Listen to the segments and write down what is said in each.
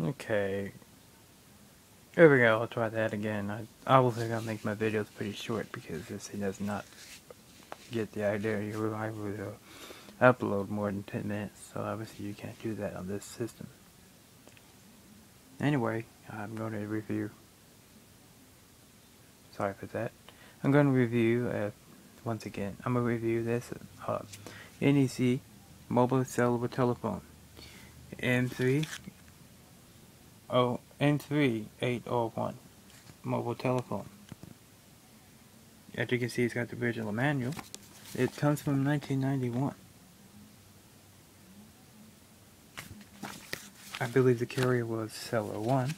Okay, here we go. I'll try that again. I will think I'll make my videos pretty short because this does not get the idea. I would upload more than 10 minutes, so obviously you can't do that on this system. Anyway, I'm going to review. Sorry for that. I'm going to review, once again, I'm going to review this NEC mobile cellular telephone M3801 mobile telephone. As you can see, it's got the original manual. It comes from 1991. I believe the carrier was Cellular 1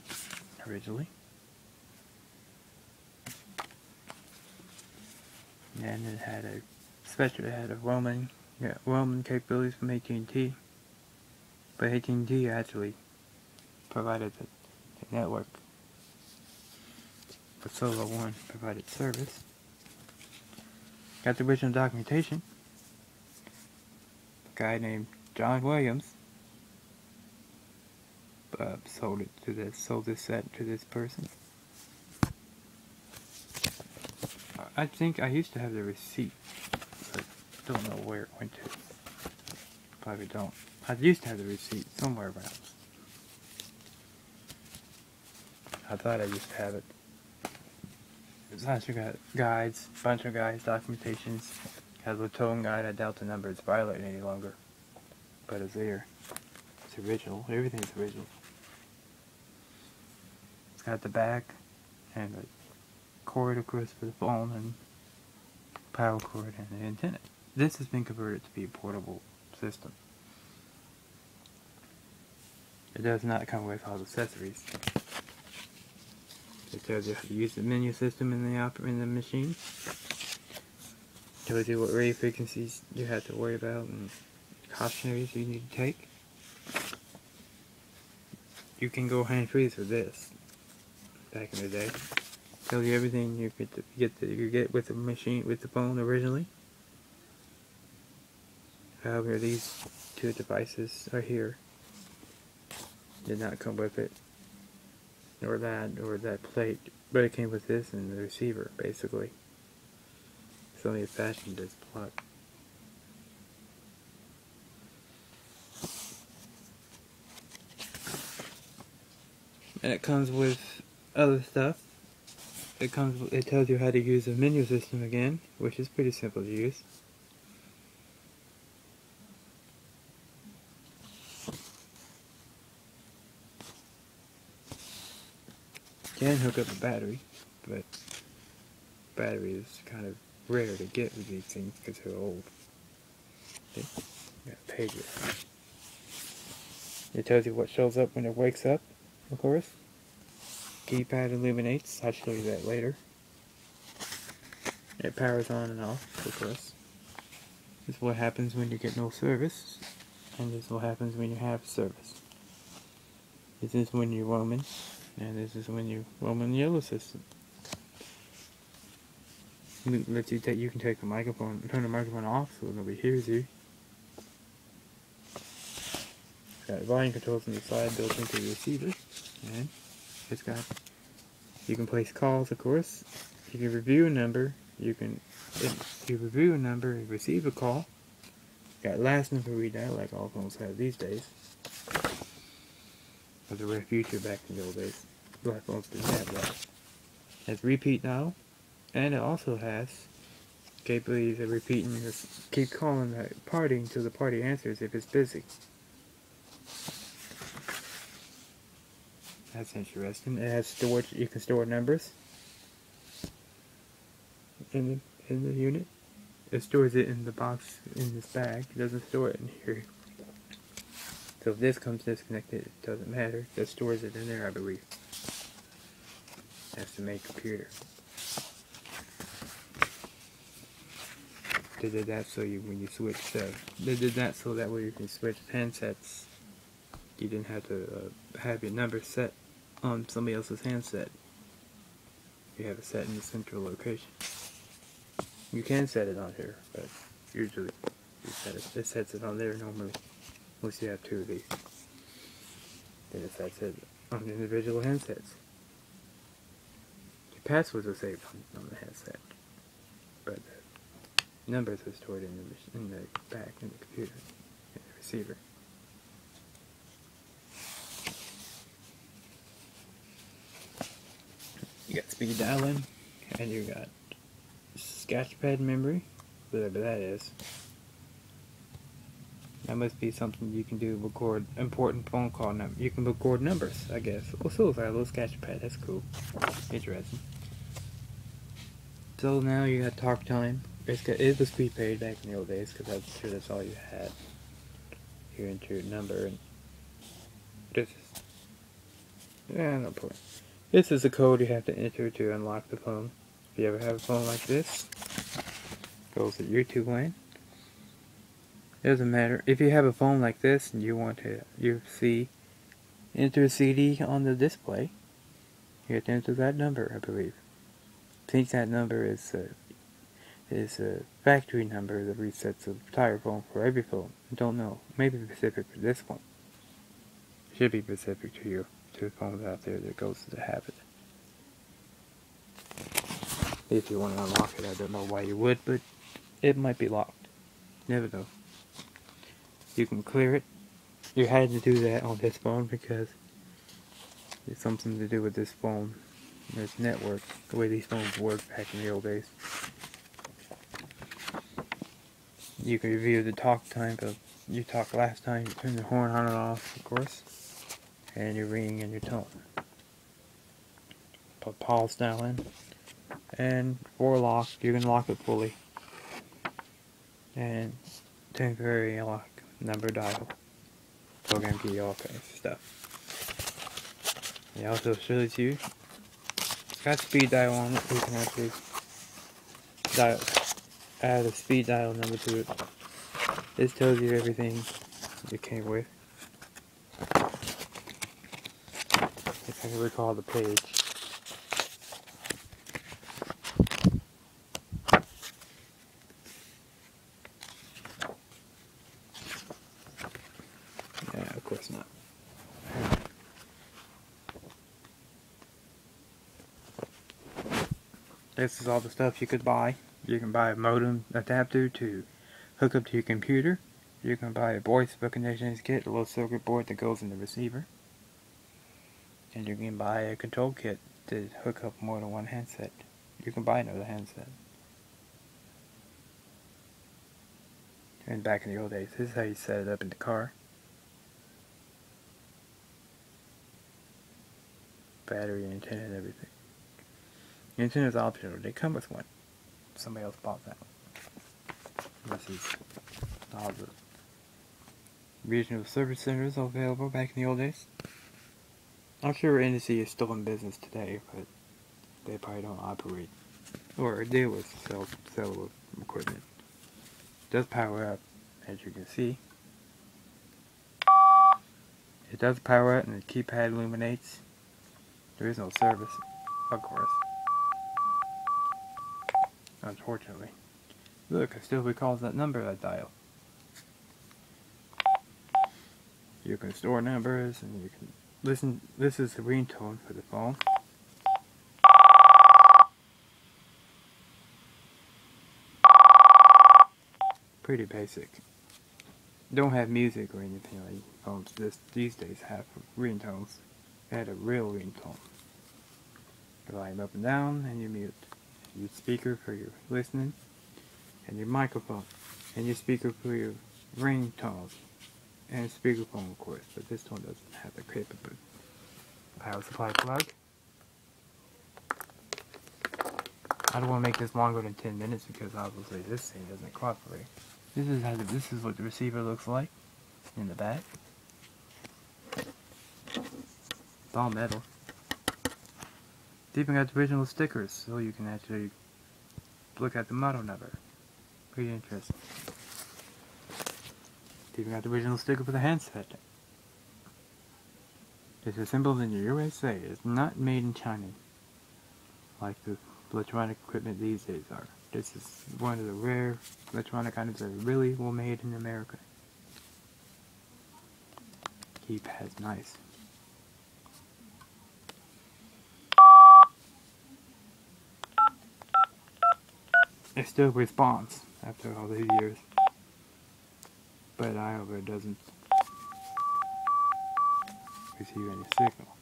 originally. And it had a roaming capabilities from AT&T. But AT&T actually provided the network. But Cellular 1 provided service. Got the original documentation. A guy named John Williams sold this set to this person. I think I used to have the receipt, but don't know where it went to. Probably don't. I used to have the receipt somewhere around. I thought I used to have it. It's actually got guides, bunch of guides, documentations. Has a towing guide. I doubt the number is violated any longer, but it's there. It's original. Everything's original. It's got the back and the cord, of course, for the phone, and power cord and the antenna. This has been converted to be a portable system. It does not come with all the accessories. It tells you how to use the menu system in the machine. It tells you what radio frequencies you have to worry about and cautionaries you need to take. You can go hand-free for this. Back in the day, tells you everything you get with the machine, with the phone originally. However, these two devices are here. Did not come with it, or that plate, but it came with this and the receiver, basically. It's only a fashion this plug. And it comes with other stuff. It tells you how to use the menu system again, which is pretty simple to use. Can hook up a battery, but battery is kind of rare to get with these things because they're old. Okay. Got a pager. It tells you what shows up when it wakes up, of course. Keypad illuminates. I'll show you that later. It powers on and off, of course. This is what happens when you get no service, and this is what happens when you have service. This is when you're roaming, and this is when you're roaming the yellow system. You can take the microphone, turn the microphone off so nobody hears you. It's got volume controls on the side built into the receiver, and it's got, you can place calls, of course. You can review a number. If you review a number and receive a call, got last number redial like all phones have these days. But the rare feature back in the old days, black phones didn't have that. It has repeat dial, and it also has capabilities of repeating, keep calling the party until the party answers if it's busy. That's interesting. It has storage. You can store numbers in the unit. It stores it in the box in this bag. It doesn't store it in here. So if this comes disconnected, it doesn't matter. It just stores it in there, I believe. That's the main computer. They did that so when you switch. They did that so that way you can switch handsets. You didn't have to have your number set on somebody else's handset. You have it set in the central location. You can set it on here, but usually it sets it on there normally, unless you have two of these. Then it sets it on the individual handsets. Your passwords are saved on the handset, but the numbers are stored in the back in the computer, in the receiver. You got speed dialing, and you got sketchpad memory, whatever that is. That must be something you can do, record important phone call numbers. You can record numbers, I guess. Also, it's like a little sketchpad, that's cool. Interesting. So now you got talk time. It was prepaid back in the old days, because I'm sure that's all you had. You enter your number, and this is, no point. This is the code you have to enter to unlock the phone. If you ever have a phone like this, goes to YouTube land. It doesn't matter. If you have a phone like this and you want to, enter a CD on the display, you have to enter that number, I believe. I think that number is a factory number that resets the entire phone for every phone. I don't know. Maybe specific for this one. Should be specific to the phones out there that goes to have it. If you want to unlock it, I don't know why you would, but it might be locked. Never know. You can clear it. You had to do that on this phone because it's something to do with this phone. This network, the way these phones worked back in the old days. You can review the talk time, but you talked last time, you turn the horn on and off, of course, and your ring and your tone. Put pause dial in, and for lock, you can lock it fully, and temporary lock, number dial, program key, all kinds of stuff. It also shows you, it's got speed dial on it, you can actually add a speed dial number to it. This tells you everything it came with. If I can recall the page. Yeah, of course not. This is all the stuff you could buy. You can buy a modem adapter to hook up to your computer. You can buy a voice recognition kit, a little circuit board that goes in the receiver. And you can buy a control kit to hook up more than one handset. You can buy another handset. And back in the old days, this is how you set it up in the car. Battery, antenna, and everything. The antenna is optional. They come with one. Somebody else bought that one. This is all the regional service centers available back in the old days. I'm sure NSC is still in business today, but they probably don't operate or deal with cellular equipment. It does power up, as you can see. It does power up and the keypad illuminates. There is no service, of course. Unfortunately. Look, it still recalls that number I dialed. You can store numbers and you can listen. This is the ringtone for the phone. Pretty basic. Don't have music or anything like phones these days have ringtones. It had a real ringtone. You line up and down and you mute. Your speaker for your listening, and your microphone, and your speaker for your ringtones, and speakerphone, of course. But this one doesn't have the capable power supply plug. I don't want to make this longer than 10 minutes because obviously this thing doesn't cooperate. This is what the receiver looks like in the back. It's all metal. It's even got the original stickers, so you can actually look at the model number. Pretty interesting. It's even got the original sticker for the handset. It's assembled in the USA. It's not made in China, like the electronic equipment these days are. This is one of the rare electronic items that really were made in America. Keypad's nice. it still responds after all these years. But I hope it doesn't receive any signal.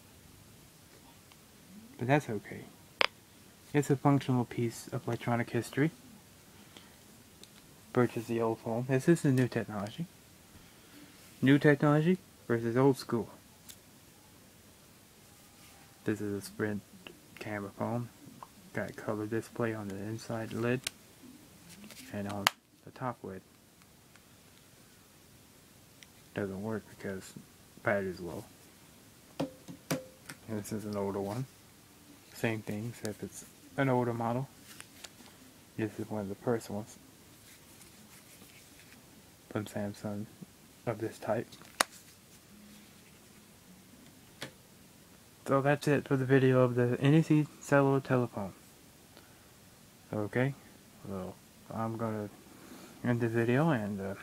But that's okay. It's a functional piece of electronic history. Versus the old phone. This is the new technology. New technology versus old school. This is a Sprint camera phone. Got a color display on the inside lid and on the top lid. Doesn't work because battery's low. And this is an older one. Same thing, except it's an older model. This is one of the first ones from Samsung of this type. So that's it for the video of the NEC cellular telephone. Okay, well, I'm gonna end the video and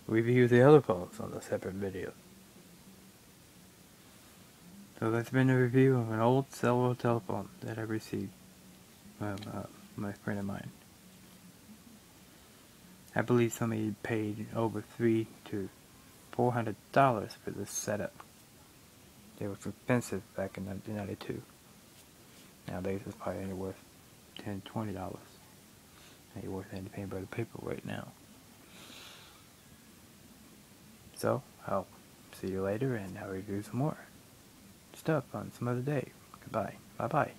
review the other phones on a separate video. So that's been a review of an old cellular telephone that I received from my friend of mine. I believe somebody paid over $300 to $400 for this setup. It was expensive back in 1992. Nowadays it's probably only worth $10, $20. Ain't worth anything but a paperweight now. So I'll see you later and I'll review some more stuff on some other day. Goodbye. Bye bye.